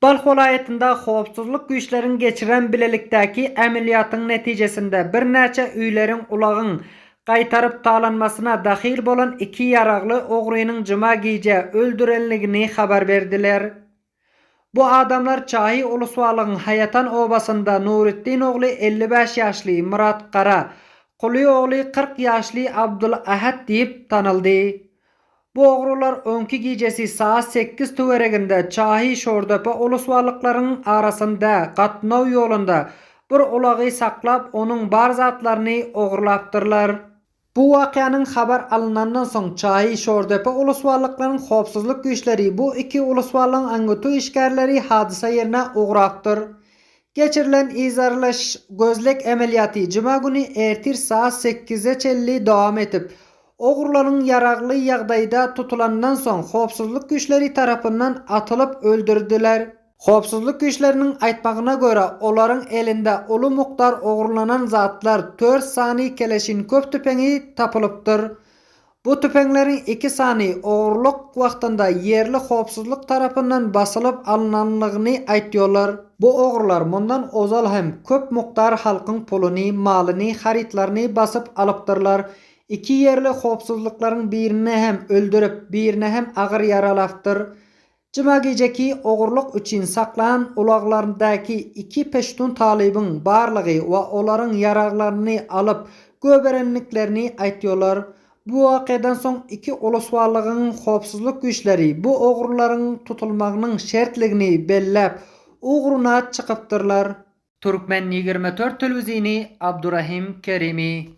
Balx vilayetinde howpsuzlyk güýçlerini geçiren bilelikdäki ameliyatın neticesinde bir näçe üýlerin ulagyn gaýtaryp talanmasyna dahil bolan 2 ýaragly ogrynyň jyma giýje öldürenligini habar berdiler. Bu adamlar Çahy uluswalygyň Hayatan obasynda Nuretdin ogly 55 ýaşly Murat Qara, Quly ogly 40 ýaşly Abdulahad diýip tanyldy. Bu ogrular öňki giýjesi saat 8 töwereginde Çahy Şordöpe uluswalyklarynyň arasynda gatnaw ýolunda bir ulagy saklap onuň bar zatlaryny ogrulapdyrlar. Bu wakyanyň habar alynandan soň Çahy Şordöpe uluswalyklarynyň howpsuzlyk güýçleri bu iki uluswalygyň aňgyty işgärleri hadisa ýerine ograpdyr. Geçirilen izarlaş gözlek ameliýaty jyma güni ertir saat 8:50 dowam etip, ogurlaryň yaragly ýagdaýda tutulandan soň howpsuzlyk güýçleri tarapyndan atylyp öldürdiler. Howpsuzlyk güýçleriniň aýtmagyna görä, olaryň elinde uly mukdar ogurlanan zatlar 4 sany keleşin köp tüpeňi tapylypdyr. Bu tüpeňleriň 2 sany ogurluk wagtynda yerli howpsuzlyk tarapyndan basylyp alynanlygyny aýtýarlar. Bu ogurlar mundan ozal hem köp mukdar halkyň pulyny, malyny, haritlaryny basyp alypdyrlar. 2 yerli howpsuzlyklaryň birini hem öldürip, birini hem agyr ýaralapdyr. Jyma geceki ogurluk üçin saklanan ulaglaryndaky 2 peştun talybyň barlygy we olaryň yaraglaryny alyp göberenliklerini aýtýarlar. Bu wakadan soň iki uluswalygyň howpsuzlyk güýçleri bu ogurlaryň tutulmagynyň şertligini belläp ugruna çykypdyrlar. Türkmen 24 telewizioni Abdurrahim Kerimi.